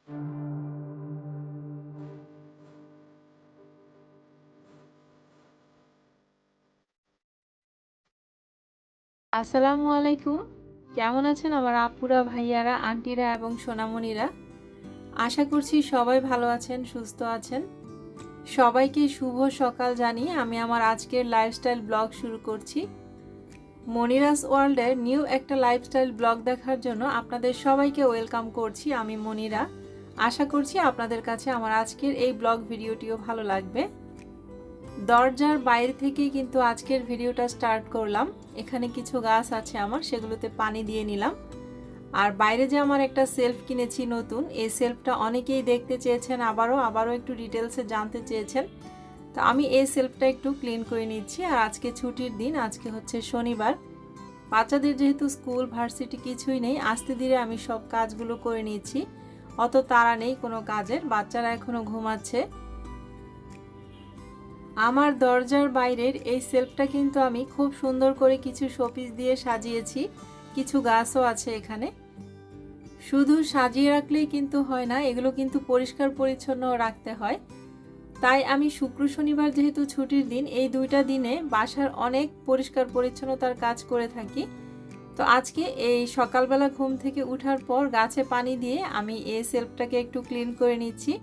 আসসালামু আলাইকুম। কেমন আছেন আমার আপুরা, ভাইয়ারা, আন্টিরা এবং সোনামণিরা? আশা করছি সবাই ভালো আছেন, সুস্থ আছেন। সবাইকে শুভ সকাল জানিয়ে আমি আমার আজকের লাইফস্টাইল ব্লগ শুরু করছি। মনিরাস ওয়ার্ল্ডের নিউ একটা লাইফস্টাইল ব্লগ দেখার জন্য আপনাদের সবাইকে ওয়েলকাম করছি। আমি মনিরা। আশা করছি আপনাদের কাছে আমার আজকের এই ব্লগ ভিডিওটিও ভালো লাগবে। দরজার বাইরে থেকেই কিন্তু আজকের ভিডিওটা স্টার্ট করলাম। এখানে কিছু গাছ আছে আমার, সেগুলোতে পানি দিয়ে নিলাম। আর বাইরে যে আমার একটা সেলফ কিনেছি নতুন, এই সেলফটা অনেকেই দেখতে চেয়েছেন, আবারও একটু ডিটেলসে জানতে চেয়েছেন। তো আমি এই সেলফটা একটু ক্লিন করে নিচ্ছি। আর আজকে ছুটির দিন, আজকে হচ্ছে শনিবার। বাচ্চাদের যেহেতু স্কুল ভার্সিটি কিছুই নেই, আস্তে ধীরে আমি সব কাজগুলো করে নিচ্ছি। অত তাড়া নেই কোনো কাজের, বাচ্চারা এখনো ঘুমাচ্ছে। আমার দরজার বাইরের এই সেলফটা কিন্তু আমি খুব সুন্দর করে কিছু শোপিস দিয়ে সাজিয়েছি। কিছু গাছও আছে এখানে। শুধু সাজিয়ে রাখলেই কিন্তু হয় না, এগুলো কিন্তু পরিষ্কার পরিচ্ছন্ন রাখতে হয়। তাই আমি শুক্র শনিবার যেহেতু ছুটির দিন, এই দুইটা দিনে বাসার অনেক পরিষ্কার পরিচ্ছন্নতার কাজ করে থাকি। তো আজকে এই সকালবেলা ঘুম থেকে উঠার পর গাছে পানি দিয়ে আমি এই সেলফটাকে একটু ক্লিন করে নিচ্ছি।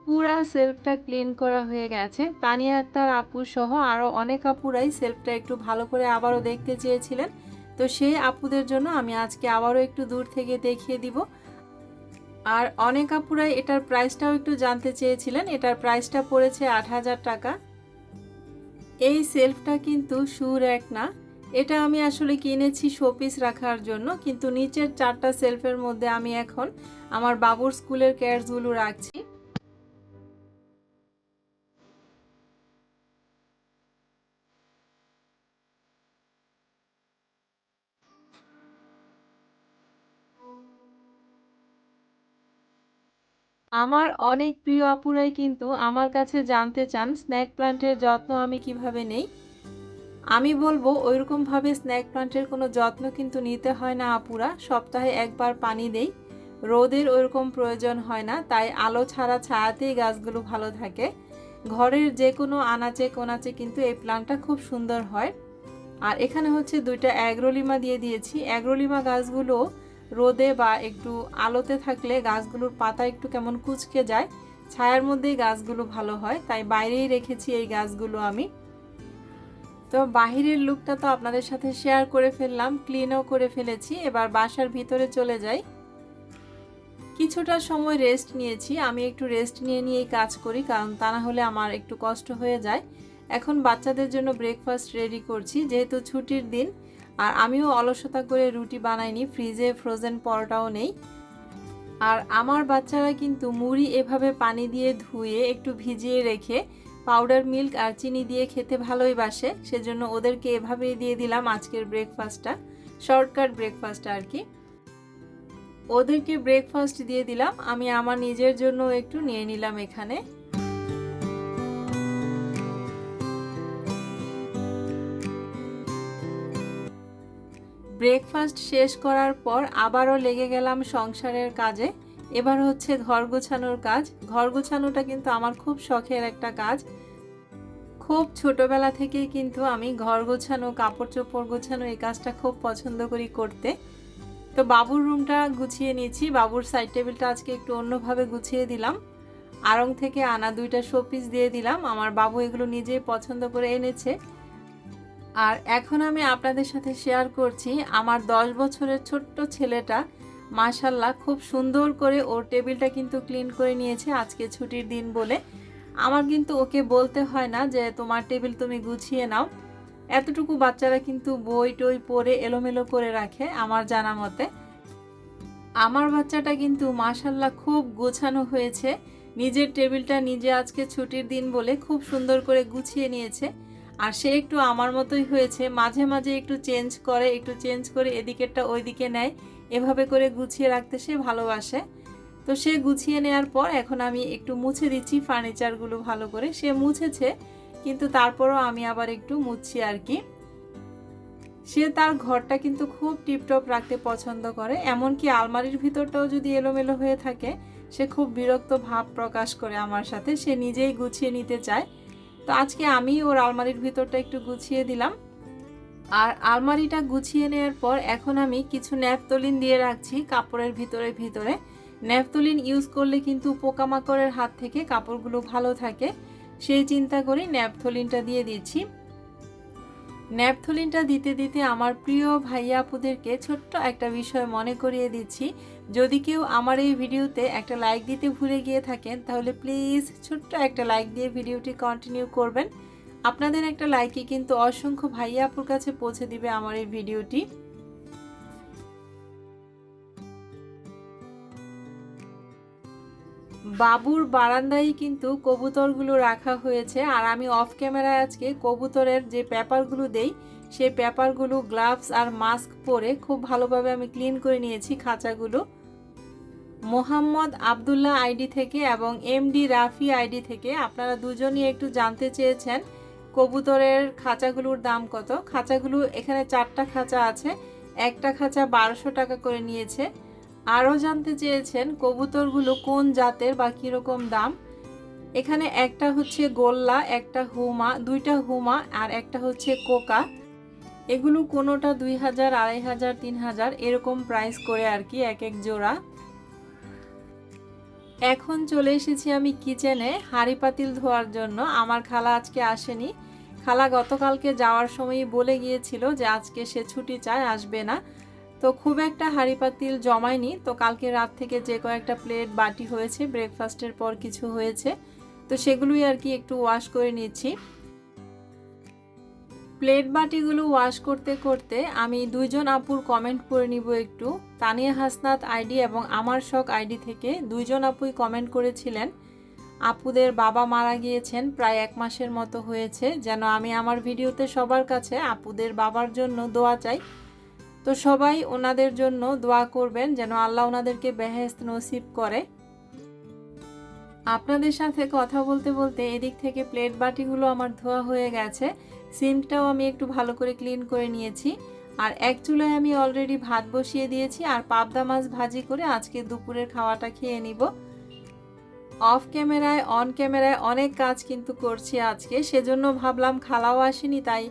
পুরা সেলফটা ক্লিন করা হয়ে গেছে। তানিয়া আক্তার আপু সহ আরও অনেক আপুরাই সেলফটা একটু ভালো করে আবারও দেখতে চেয়েছিলেন। তো সেই আপুদের জন্য আমি আজকে আবারও একটু দূর থেকে দেখিয়ে দিব। আর অনেক আপুরাই এটার প্রাইসটাও একটু জানতে চেয়েছিলেন। এটার প্রাইসটা পড়েছে ৮,০০০ টাকা। এই সেলফটা কিন্তু শু র্যাক না, এটা আমি আসলে কিনেছি শোপিস রাখার জন্য। কিন্তু নিচের 4টা সেলফের মধ্যে আমি এখন আমার বাবুর স্কুলের ক্যাটসগুলো রাখছি। আমার অনেক প্রিয় আপুরাই কিন্তু আমার কাছে জানতে চান স্নেক প্লান্টের যত্ন আমি কিভাবে নেই। আমি বলবো ওইরকমভাবে স্নেক প্লান্টের কোনো যত্ন কিন্তু নিতে হয় না আপুরা। সপ্তাহে একবার পানি দেই, রোদের ওইরকম প্রয়োজন হয় না। তাই আলো ছাড়া ছায়াতেই গাছগুলো ভালো থাকে। ঘরের যে কোনো আনাচে কোনাচে কিন্তু এই প্লান্টটা খুব সুন্দর হয়। আর এখানে হচ্ছে 2টা অ্যাগ্রোলিমা দিয়ে দিয়েছি। অ্যাগ্রোলিমা গাছগুলো রোদে বা একটু আলোতে থাকলে গাছগুলোর পাতা একটু কেমন কুঁচকে যায়, ছায়ার মধ্যেই গাছগুলো ভালো হয়। তাই বাইরেই রেখেছি এই গাছগুলো আমি। তো বাহিরের লুকটা তো আপনাদের সাথে শেয়ার করে ফেললাম, ক্লিনও করে ফেলেছি। এবার বাসার ভিতরে চলে যাই। কিছুটা সময় রেস্ট নিয়েছি, আমি একটু রেস্ট নিয়েই কাজ করি, কারণ তা না হলে আমার একটু কষ্ট হয়ে যায়। এখন বাচ্চাদের জন্য ব্রেকফাস্ট রেডি করছি, যেহেতু ছুটির দিন। আর আমিও অলসতা করে রুটি বানাইনি, ফ্রিজে ফ্রোজেন পরোটাও নেই। আর আমার বাচ্চারা কিন্তু মুড়ি এভাবে পানি দিয়ে ধুয়ে একটু ভিজিয়ে রেখে পাউডার মিল্ক আর চিনি দিয়ে খেতে ভালোই বাসে। সেজন্য ওদেরকে এভাবেই দিয়ে দিলাম আজকের ব্রেকফাস্টটা, শর্টকাট ব্রেকফাস্ট আর কি। ওদেরকে ব্রেকফাস্ট দিয়ে দিলাম, আমি আমার নিজের জন্য একটু নিয়ে নিলাম এখানে। ব্রেকফাস্ট শেষ করার পর আবারও লেগে গেলাম সংসারের কাজে। এবার হচ্ছে ঘর গোছানোর কাজ। ঘর গোছানোটা কিন্তু আমার খুব শখের একটা কাজ। খুব ছোটবেলা থেকেই কিন্তু আমি ঘর গোছানো, কাপড় চোপড় গোছানো এই কাজটা খুব পছন্দ করি করতে। তো বাবুর রুমটা গুছিয়ে নিয়েছি। বাবুর সাইড টেবিলটা আজকে একটু অন্যভাবে গুছিয়ে দিলাম। আড়ং থেকে আনা 2টা শোপিস দিয়ে দিলাম। আমার বাবু এগুলো নিজেই পছন্দ করে এনেছে। আর এখন আমি আপনাদের সাথে শেয়ার করছি আমার 10 বছরের ছোট্ট ছেলেটা মাশাআল্লাহ খুব সুন্দর করে ওর টেবিলটা কিন্তু ক্লিন করে নিয়েছে আজকে ছুটির দিন বলে। আমার কিন্তু ওকে বলতে হয় না যে তোমার টেবিল তুমি গুছিয়ে নাও। এতটুকু বাচ্চারা কিন্তু বই টই পড়ে এলোমেলো করে রাখে আমার জানা মতে। আমার বাচ্চাটা কিন্তু মাশাল্লাহ খুব গোছানো হয়েছে। নিজের টেবিলটা নিজে আজকে ছুটির দিন বলে খুব সুন্দর করে গুছিয়ে নিয়েছে। আর সে একটু আমার মতোই হয়েছে, মাঝে মাঝে একটু চেঞ্জ করে এদিকেরটা ওইদিকে নেয়। এভাবে করে গুছিয়ে রাখতে সে ভালোবাসে। তো সে গুছিয়ে নেওয়ার পর এখন আমি একটু মুছে দিচ্ছি ফার্নিচারগুলো ভালো করে। সে মুছেছে, কিন্তু তারপরও আমি আবার একটু মুছছি আর কি। সে তার ঘরটা কিন্তু খুব টিপটপ রাখতে পছন্দ করে, এমনকি আলমারির ভিতরটাও যদি এলোমেলো হয়ে থাকে সে খুব বিরক্ত ভাব প্রকাশ করে আমার সাথে, সে নিজেই গুছিয়ে নিতে চায়। তো আজকে আমি ওর আলমারির ভিতরটা একটু গুছিয়ে দিলাম। আর আলমারিটা গুছিয়ে নেওয়ার পর এখন আমি কিছু ন্যাপথলিন দিয়ে রাখছি কাপড়ের ভিতরে। ন্যাপথলিন ইউজ করলে কিন্তু পোকামাকড়ের হাত থেকে কাপড়গুলো ভালো থাকে, সেই চিন্তা করে ন্যাপথলিনটা দিয়ে দিচ্ছি। ন্যাপথলিনটা দিতে দিতে আমার প্রিয় ভাইয়া আপুদেরকে ছোট্ট একটা বিষয় মনে করিয়ে দিচ্ছি। যদি কেউ আমার এই ভিডিওতে একটা লাইক দিতে ভুলে গিয়ে থাকেন তাহলে প্লিজ ছোট্ট একটা লাইক দিয়ে ভিডিওটি কন্টিনিউ করবেন। আপনাদের একটা লাইকই কিন্তু অসংখ্য ভাইয়া আপুর কাছে পৌঁছে দিবে আমার এই ভিডিওটি। বাবুর বারান্দায় কিন্তু কবুতরগুলো রাখা হয়েছে, আর আমি অফ ক্যামেরায় আজকে কবুতরের যে পেপারগুলো দেই সেই পেপারগুলো গ্লাভস আর মাস্ক পরে খুব ভালোভাবে আমি ক্লিন করে নিয়েছি খাঁচাগুলো। মোহাম্মদ আব্দুল্লাহ আইডি থেকে এবং এমডি রাফি আইডি থেকে আপনারা দুজনই একটু জানতে চেয়েছেন কবুতরের খাঁচাগুলোর দাম কত। খাঁচাগুলো এখানে 4টা খাঁচা আছে, একটা খাঁচা 1200 টাকা করে নিয়েছে। আরও জানতে চেয়েছেন কবুতরগুলো কোন জাতের বা কীরকম দাম। এখানে একটা হচ্ছে গোল্লা, একটা হুমা, দুইটা হুমা আর একটা হচ্ছে কোকা। এগুলো কোনোটা 2000, 2500, 3000 এরকম প্রাইস করে আর কি এক এক জোড়া। এখন চলে এসেছি আমি কিচেনে হাঁড়ি পাতিল ধোয়ার জন্য। আমার খালা আজকে আসেনি, খালা গতকালকে যাওয়ার সময়ই বলে গিয়েছিল যে আজকে সে ছুটি চায়, আসবে না। তো খুব একটা হাঁড়ি পাতিল জমায়নি, তো কালকে রাত থেকে যে কয়েকটা প্লেট বাটি হয়েছে ব্রেকফাস্টের পর কিছু হয়েছে, তো সেগুলোই আর কি একটু ওয়াশ করে নিচ্ছি। প্লেট বাটিগুলো ওয়াশ করতে করতে আমি দুইজন আপুর কমেন্ট পড়ে নিব একটু। তানিয়া হাসনাত আইডি এবং আমার শখ আইডি থেকে দুইজন আপুই কমেন্ট করেছিলেন আপুদের বাবা মারা গিয়েছেন, প্রায় 1 মাসের মতো হয়েছে, যেন আমি আমার ভিডিওতে সবার কাছে আপুদের বাবার জন্য দোয়া চাই। তো সবাই ওনাদের জন্য দোয়া করবেন যেন আল্লাহ ওনাদেরকে বেহেশত নসিব করে। আপনাদের সাথে কথা বলতে বলতে এদিক থেকে প্লেট বাটিগুলো আমার ধোয়া হয়ে গেছে, সিঙ্কটাও আমি একটু ভালো করে ক্লিন করে নিয়েছি। আর এক চুলায় আমি অলরেডি ভাত বসিয়ে দিয়েছি আর পাবদা মাছ ভাজি করে আজকে দুপুরের খাওয়াটা খেয়ে নিব। অফ ক্যামেরায় অন ক্যামেরায় অনেক কাজ কিন্তু করছি আজকে, সেজন্য ভাবলাম খালাও আসেনি, তাই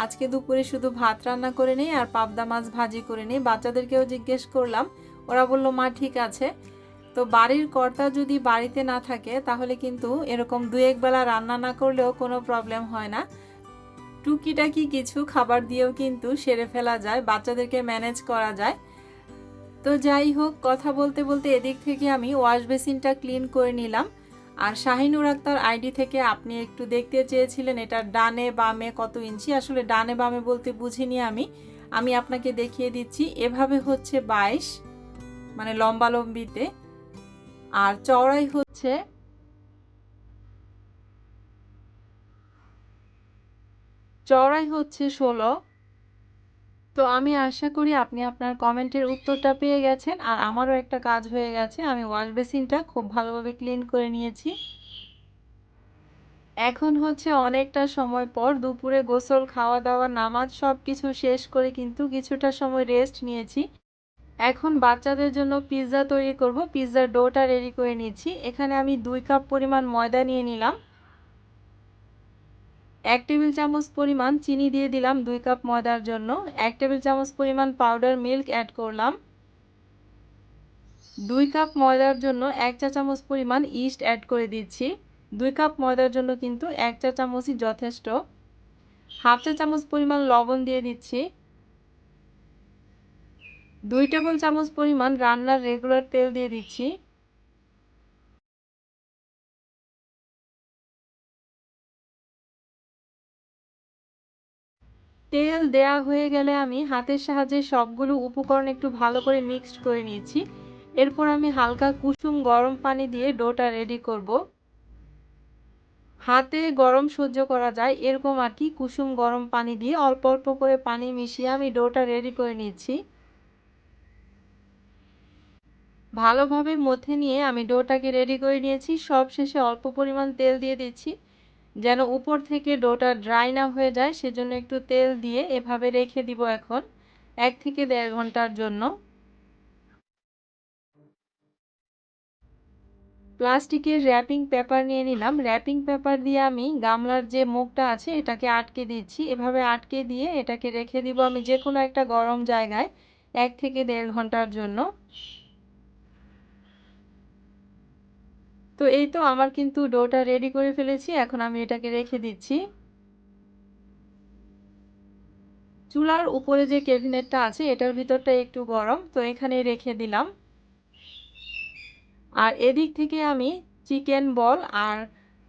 আজকে দুপুরে শুধু ভাত রান্না করে নেই আর পাবদা মাছ ভাজি করে নেই। বাচ্চাদেরকেও জিজ্ঞেস করলাম, ওরা বলল মা ঠিক আছে। তো বাড়ির কর্তা যদি বাড়িতে না থাকে তাহলে কিন্তু এরকম 2-1 বেলা রান্না না করলেও কোনো প্রবলেম হয় না, টুকিটাকি কিছু খাবার দিয়েও কিন্তু সেরে ফেলা যায়, বাচ্চাদেরকে ম্যানেজ করা যায়। তো যাই হোক, কথা বলতে বলতে এদিক থেকে আমি ওয়াশ বেসিনটা ক্লিন করে নিলাম। আর শাহিনুর আক্তার আইডি থেকে আপনি একটু দেখতে চেয়েছিলেন এটা ডানে বামে কত ইঞ্চি, আসলে ডানে বামে বলতে বুঝিনি আমি, আমি আপনাকে দেখিয়ে দিচ্ছি। এভাবে হচ্ছে 22, মানে লম্বালম্বিতে, আর চওড়াই হচ্ছে 16। তো আমি আশা করি আপনি আপনার কমেন্টের উত্তরটা পেয়ে গেছেন, আর আমারও একটা কাজ হয়ে গেছে, আমি ওয়াশ বেসিনটা খুব ভালোভাবে ক্লিন করে নিয়েছি। এখন হচ্ছে অনেকটা সময় পর দুপুরে গোসল, খাওয়া দাওয়া, নামাজ সব কিছু শেষ করে কিন্তু কিছুটা সময় রেস্ট নিয়েছি। এখন বাচ্চাদের জন্য পিৎজা তৈরি করব, পিৎজার ডোটা রেডি করে নিয়েছি। এখানে আমি 2 কাপ পরিমাণ ময়দা নিয়ে নিলাম, 1 টেবিল চামচ পরিমাণ চিনি দিয়ে দিলাম 2 কাপ ময়দার জন্য, 1 টেবিল চামচ পরিমাণ পাউডার মিল্ক অ্যাড করলাম। 2 কাপ ময়দার জন্য 1 চা চামচ পরিমাণ ইস্ট অ্যাড করে দিচ্ছি। 2 কাপ ময়দার জন্য কিন্তু 1 চা চামচই যথেষ্ট। হাফ চা চামচ পরিমাণ লবণ দিয়ে দিচ্ছি। 2 টেবিল চামচ পরিমাণ রান্নার রেগুলার তেল দিয়ে দিচ্ছি। তেল দেয়া হয়ে গেলে আমি হাতের সাহায্যে সবগুলো উপকরণ একটু ভালো করে মিক্সড করে নিয়েছি। এরপর আমি হালকা কুসুম গরম পানি দিয়ে ডোটা রেডি করব। হাতে গরম সহ্য করা যায় এরকম আর কি কুসুম গরম পানি দিয়ে অল্প অল্প করে পানি মিশিয়ে আমি ডোটা রেডি করে নিচ্ছি। ভালোভাবে মথে নিয়ে আমি ডোটাকে রেডি করে নিয়েছি। সবশেষে অল্প পরিমাণ তেল দিয়ে দিচ্ছি যেন উপর থেকে ডোটা ড্রাই না হয়ে যায়, সেজন্য একটু তেল দিয়ে এভাবে রেখে দিব এখন 1 থেকে 1.5 ঘন্টার জন্য। প্লাস্টিকের র্যাপিং পেপার নিয়ে নিলাম। র্যাপিং পেপার দিয়ে আমি গামলার যে মুখটা আছে এটাকে আটকে দিচ্ছি। এভাবে আটকে দিয়ে এটাকে রেখে দিব আমি যে কোনো একটা গরম জায়গায় 1 থেকে 1.5 ঘন্টার জন্য। তো এই তো আমার কিন্তু ডোটা রেডি করে ফেলেছি। এখন আমি এটাকে রেখে দিচ্ছি। চুলার উপরে যে ক্যাবিনেটটা আছে এটার ভিতরটা একটু গরম, তো এখানে রেখে দিলাম। আর এদিক থেকে আমি চিকেন বল আর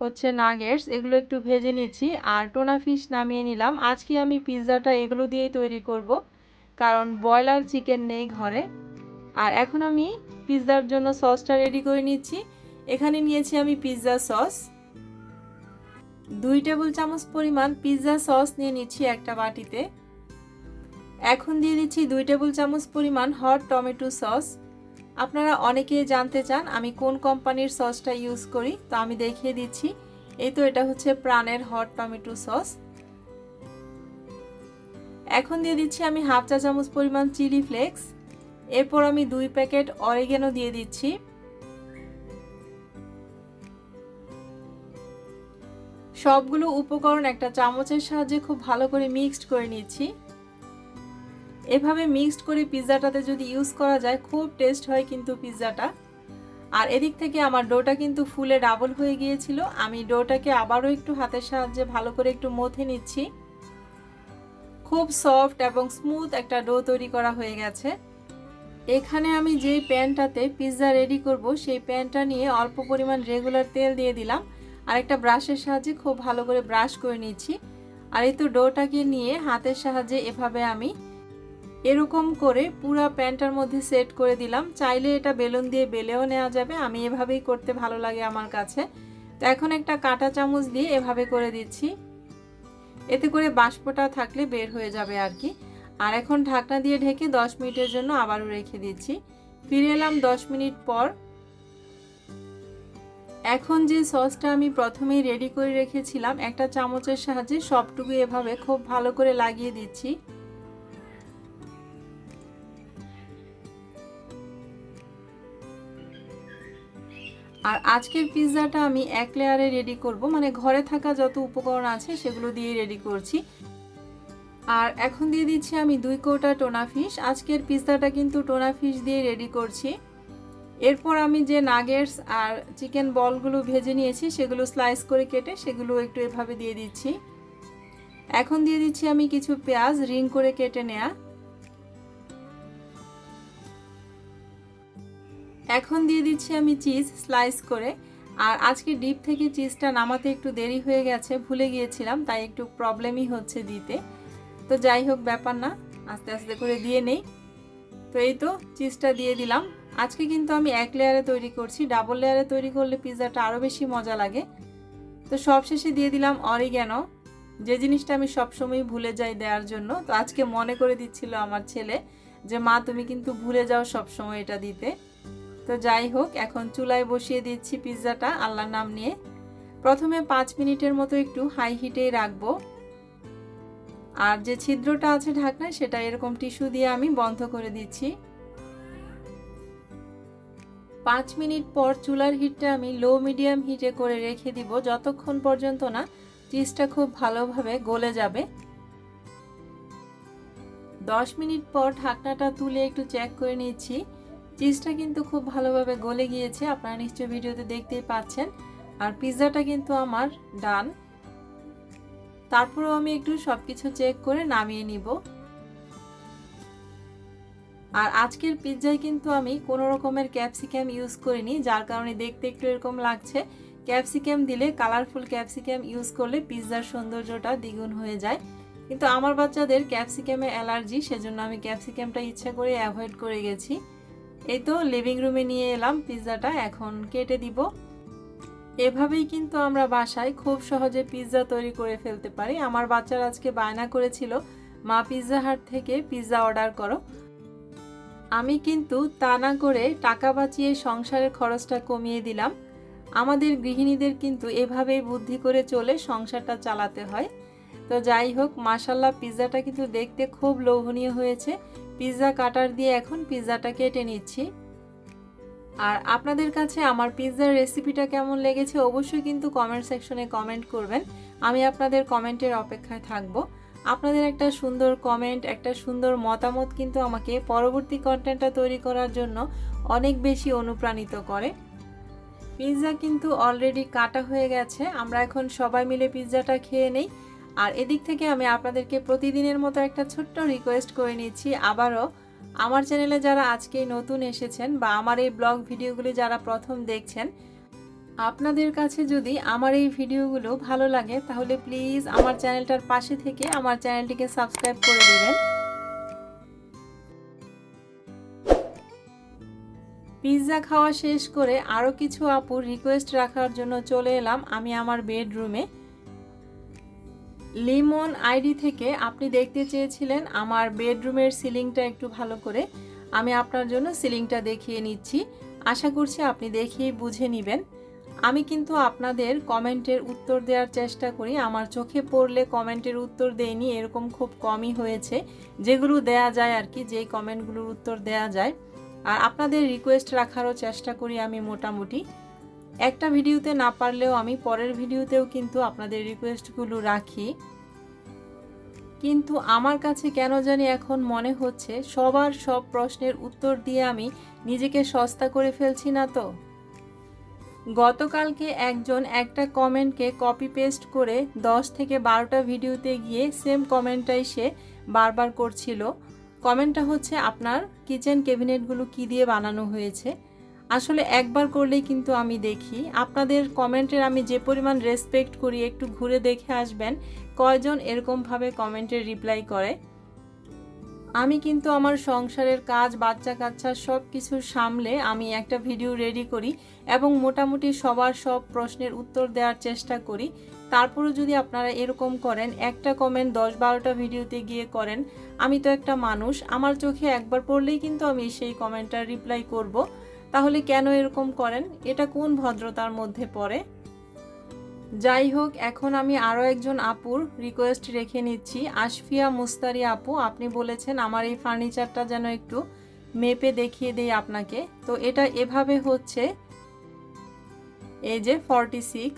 হচ্ছে নাগেটস এগুলো একটু ভেজে নিচ্ছি আর টোনা ফিশ নামিয়ে নিলাম। আজকে আমি পিৎজাটা এগুলো দিয়েই তৈরি করব, কারণ ব্রয়লার চিকেন নেই ঘরে। আর এখন আমি পিৎজার জন্য সসটা রেডি করে নিচ্ছি। এখানে নিয়েছি আমি পিৎজা সস, 2 টেবিল চামচ পরিমাণ পিৎজা সস নিয়ে নিচ্ছি একটা বাটিতে। এখন দিয়ে দিচ্ছি 2 টেবিল চামচ পরিমাণ হট টমেটো সস। আপনারা অনেকেই জানতে চান আমি কোন কোম্পানির সসটা ইউজ করি, তো আমি দেখিয়ে দিচ্ছি। এই তো এটা হচ্ছে প্রাণের হট টমেটো সস। এখন দিয়ে দিচ্ছি আমি হাফ চা চামচ পরিমাণ চিলি ফ্লেক্স। এরপর আমি 2 প্যাকেট অরিগ্যানো দিয়ে দিচ্ছি। সবগুলো উপকরণ একটা চামচের সাহায্যে খুব ভালো করে মিক্সড করে নিচ্ছি। এভাবে মিক্সড করে পিৎজাটাতে যদি ইউজ করা যায় খুব টেস্ট হয় কিন্তু পিৎজাটা। আর এদিক থেকে আমার ডোটা কিন্তু ফুলে ডাবল হয়ে গিয়েছিল। আমি ডোটাকে আবারও একটু হাতের সাহায্যে ভালো করে একটু মথে নিচ্ছি। খুব সফট এবং স্মুথ একটা ডো তৈরি করা হয়ে গেছে। এখানে আমি যেই প্যানটাতে পিৎজা রেডি করব সেই প্যানটা নিয়ে অল্প পরিমাণ রেগুলার তেল দিয়ে দিলাম আর একটা ব্রাশের সাহায্যে খুব ভালো করে ব্রাশ করে নিচ্ছি। আর এই তো ডোটাকে নিয়ে হাতের সাহায্যে এভাবে আমি এরকম করে পুরো প্যানটার মধ্যে সেট করে দিলাম। চাইলে এটা বেলুন দিয়ে বেলেও নেওয়া যাবে, আমি এভাবেই করতে ভালো লাগে আমার কাছে। তো এখন একটা কাঁটা চামচ দিয়ে এভাবে করে দিচ্ছি, এতে করে বাষ্পটা থাকলে বের হয়ে যাবে আর কি। আর এখন ঢাকনা দিয়ে ঢেকে 10 মিনিটের জন্য আবারও রেখে দিচ্ছি। ফিরে এলাম 10 মিনিট পর। এখন যে সসটা আমি প্রথমেই রেডি করে রেখেছিলাম একটা চামচের সাহায্যে সবটুকু এভাবে খুব ভালো করে লাগিয়ে দিচ্ছি। আর আজকের পিৎজাটা আমি 1 লেয়ারে রেডি করব, মানে ঘরে থাকা যত উপকরণ আছে সেগুলো দিয়ে রেডি করছি। আর এখন দিয়ে দিচ্ছি আমি 2 কৌটা টোনা ফিশ। আজকের পিৎজাটা কিন্তু টোনা ফিশ দিয়ে রেডি করছি। এরপর আমি যে নাগেটস আর চিকেন বলগুলো ভেজে নিয়েছি সেগুলো স্লাইস করে কেটে সেগুলো একটু এভাবে দিয়ে দিচ্ছি। এখন দিয়ে দিচ্ছি আমি কিছু পেঁয়াজ রিং করে কেটে নেয়া। এখন দিয়ে দিচ্ছি আমি চিজ স্লাইস করে। আর আজকে ডিপ থেকে চিজটা নামাতে একটু দেরি হয়ে গেছে, ভুলে গিয়েছিলাম, তাই একটু প্রবলেমই হচ্ছে দিতে। তো যাই হোক ব্যাপার না, আস্তে আস্তে করে দিয়ে নেই। তো এই তো চিজটা দিয়ে দিলাম। আজকে কিন্তু আমি 1 লেয়ারে তৈরি করছি, ডাবল লেয়ারে তৈরি করলে পিৎজাটা আরও বেশি মজা লাগে। তো সবশেষে দিয়ে দিলাম অরিগ্যানো, যে জিনিসটা আমি সবসময় ভুলে যাই দেওয়ার জন্য। তো আজকে মনে করে দিচ্ছিল আমার ছেলে যে মা তুমি কিন্তু ভুলে যাও সবসময় এটা দিতে। তো যাই হোক এখন চুলায় বসিয়ে দিচ্ছি পিৎজাটা আল্লাহর নাম নিয়ে। প্রথমে 5 মিনিটের মতো একটু হাই হিটেই রাখবো। আর যে ছিদ্রটা আছে ঢাকনায় সেটা এরকম টিস্যু দিয়ে আমি বন্ধ করে দিচ্ছি। 5 মিনিট পর চুলার হিটটা আমি লো মিডিয়াম হিটে করে রেখে দিব যতক্ষণ পর্যন্ত না চিজটা খুব ভালোভাবে গলে যাবে। 10 মিনিট পর ঢাকনাটা তুলে একটু চেক করে নিচ্ছি। চিজটা কিন্তু খুব ভালোভাবে গলে গিয়েছে, আপনারা নিশ্চয়ই ভিডিওতে দেখতেই পাচ্ছেন। আর পিৎজাটা কিন্তু আমার ডান। তারপরেও আমি একটু সবকিছু চেক করে নামিয়ে নিব। আর আজকের পিৎজায় কিন্তু আমি কোনো রকমের ক্যাপসিকাম ইউজ করিনি, যার কারণে দেখতে একটু এরকম লাগছে। ক্যাপসিকাম দিলে, কালারফুল ক্যাপসিকাম ইউজ করলে পিৎজার সৌন্দর্যটা দ্বিগুণ হয়ে যায়। কিন্তু আমার বাচ্চাদের ক্যাপসিকামে অ্যালার্জি, সেজন্য আমি ক্যাপসিকামটা ইচ্ছা করে অ্যাভয়েড করে গেছি। এই তো লিভিং রুমে নিয়ে এলাম পিৎজাটা, এখন কেটে দিব। এভাবেই কিন্তু আমরা বাসায় খুব সহজে পিৎজা তৈরি করে ফেলতে পারি। আমার বাচ্চারা আজকে বায়না করেছিল, মা পিৎজা হাট থেকে পিৎজা অর্ডার করো। আমি কিন্তু তা না করে টাকা বাঁচিয়ে সংসারের খরচটা কমিয়ে দিলাম। আমাদের গৃহিণীদের কিন্তু এভাবেই বুদ্ধি করে চলে সংসারটা চালাতে হয়। তো যাই হোক, মাশাল্লাহ পিৎজাটা কিন্তু দেখতে খুব লোভনীয় হয়েছে। পিৎজা কাটার দিয়ে এখন পিৎজাটা কেটে নিচ্ছি। আর আপনাদের কাছে আমার পিৎজার রেসিপিটা কেমন লেগেছে অবশ্যই কিন্তু কমেন্ট সেকশনে কমেন্ট করবেন। আমি আপনাদের কমেন্টের অপেক্ষায় থাকব। আপনাদের একটা সুন্দর কমেন্ট, একটা সুন্দর মতামত কিন্তু আমাকে পরবর্তী কন্টেন্টটা তৈরি করার জন্য অনেক বেশি অনুপ্রাণিত করে। পিৎজা কিন্তু অলরেডি কাটা হয়ে গেছে, আমরা এখন সবাই মিলে পিৎজাটা খেয়ে নেই। আর এদিক থেকে আমি আপনাদেরকে প্রতিদিনের মতো একটা ছোট্ট রিকোয়েস্ট করে নিচ্ছি আবারও, আমার চ্যানেলে যারা আজকেই নতুন এসেছেন বা আমার এই ব্লগ ভিডিওগুলি যারা প্রথম দেখছেন, আপনাদের কাছে যদি আমার এই ভিডিওগুলো ভালো লাগে তাহলে প্লিজ আমার চ্যানেলটার পাশে থেকে আমার চ্যানেলটিকে সাবস্ক্রাইব করে দেবেন। পিৎজা খাওয়া শেষ করে আরও কিছু আপুর রিকোয়েস্ট রাখার জন্য চলে এলাম আমি আমার বেডরুমে। লিমন আইডি থেকে আপনি দেখতে চেয়েছিলেন আমার বেডরুমের সিলিংটা একটু ভালো করে, আমি আপনার জন্য সিলিংটা দেখিয়ে নিচ্ছি। আশা করছি আপনি দেখেই বুঝে নেবেন। আমি কিন্তু আপনাদের কমেন্টের উত্তর দেওয়ার চেষ্টা করি, আমার চোখে পড়লে কমেন্টের উত্তর দেইনি এরকম খুব কমই হয়েছে, যেগুলো দেয়া যায় আর কি, যেই কমেন্টগুলোর উত্তর দেয়া যায়। আর আপনাদের রিকোয়েস্ট রাখারও চেষ্টা করি আমি মোটামুটি। একটা ভিডিওতে না পারলেও আমি পরের ভিডিওতেও কিন্তু আপনাদের রিকোয়েস্টগুলো রাখি। কিন্তু আমার কাছে কেন জানি এখন মনে হচ্ছে সবার সব প্রশ্নের উত্তর দিয়ে আমি নিজেকে সস্তা করে ফেলছি না তো। গতকালকে একজন একটা কমেন্টকে কপি পেস্ট করে 10 থেকে 12টা ভিডিওতে গিয়ে সেম কমেন্টটাই সে বারবার করছিল। কমেন্টটা হচ্ছে আপনার কিচেন ক্যাবিনেটগুলো কি দিয়ে বানানো হয়েছে। আসলে একবার করলেই কিন্তু আমি দেখি আপনাদের কমেন্টের আমি যে পরিমাণ রেসপেক্ট করি, একটু ঘুরে দেখে আসবেন কয়জন এরকমভাবে কমেন্টের রিপ্লাই করে। আমি কিন্তু আমার সংসারের কাজ, বাচ্চা কাচ্চা সব কিছু সামলে আমি একটা ভিডিও রেডি করি এবং মোটামুটি সবার সব প্রশ্নের উত্তর দেওয়ার চেষ্টা করি। তারপরে যদি আপনারা এরকম করেন, একটা কমেন্ট 10-12টা ভিডিওতে গিয়ে করেন, আমি তো একটা মানুষ, আমার চোখে একবার পড়লেই কিন্তু আমি সেই কমেন্টটার রিপ্লাই করব। তাহলে কেন এরকম করেন? এটা কোন ভদ্রতার মধ্যে পড়ে? যাই হোক, এখন আমি আরও একজন আপুর রিকোয়েস্ট রেখে নিচ্ছি। আশফিয়া মুস্তারি আপু, আপনি বলেছেন আমার এই ফার্নিচারটা যেন একটু মেপে দেখিয়ে দেই আপনাকে। তো এটা এভাবে হচ্ছে, এই যে 46,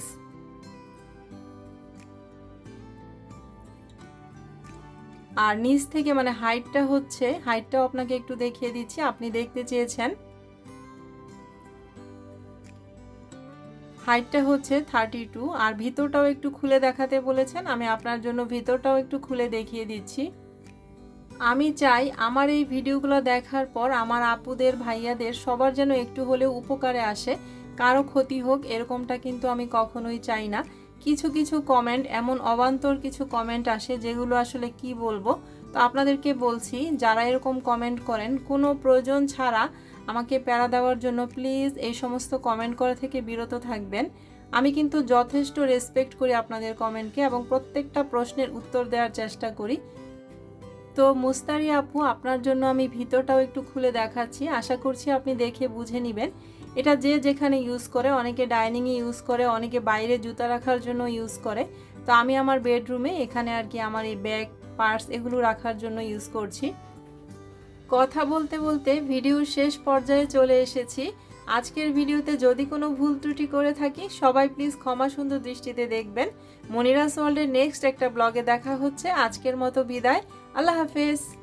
আর নিচ থেকে মানে হাইটটা হচ্ছে, হাইটটাও আপনাকে একটু দেখিয়ে দিচ্ছি, আপনি দেখতে চেয়েছেন। হাইটটা হচ্ছে 32, আর ভিতরটাও একটু খুলে দেখাতে বলেছেন, আমি আপনার জন্য ভিতরটাও একটু খুলে দেখিয়ে দিচ্ছি। আমি চাই আমার এই ভিডিওগুলো দেখার পর আমার আপুদের, ভাইয়াদের সবার যেন একটু হলেও উপকারে আসে, কারো ক্ষতি হোক এরকমটা কিন্তু আমি কখনোই চাই না। কিছু কিছু কমেন্ট এমন অবান্তর কিছু কমেন্ট আসে যেগুলো আসলে কি বলবো। তো আপনাদেরকে বলছি, যারা এরকম কমেন্ট করেন কোনো প্রয়োজন ছাড়া আমাকে প্যারা দেওয়ার জন্য প্লিজ এই সমস্ত কমেন্ট করা থেকে বিরত থাকবেন। আমি কিন্তু যথেষ্ট রেসপেক্ট করি আপনাদের কমেন্টকে এবং প্রত্যেকটা প্রশ্নের উত্তর দেওয়ার চেষ্টা করি। তো মুস্তারি আপু, আপনার জন্য আমি ভিতরটাও একটু খুলে দেখাচ্ছি, আশা করছি আপনি দেখে বুঝে নেবেন। এটা যে যেখানে ইউজ করে, অনেকে ডাইনিংয়ে ইউজ করে, অনেকে বাইরে জুতা রাখার জন্য ইউজ করে। তো আমি আমার বেডরুমে এখানে আর কি আমার এই ব্যাগ, পার্স এগুলো রাখার জন্য ইউজ করছি। কথা বলতে বলতে ভিডিওর শেষ পর্যায়ে চলে এসেছি। আজকের ভিডিওতে যদি কোনো ভুল ত্রুটি করে থাকি সবাই প্লিজ ক্ষমা সুন্দর দৃষ্টিতে দেখবেন। মনিরাস ওয়ার্ল্ডের নেক্সট একটা ব্লগে দেখা হচ্ছে। আজকের মতো বিদায়, আল্লাহ হাফেজ।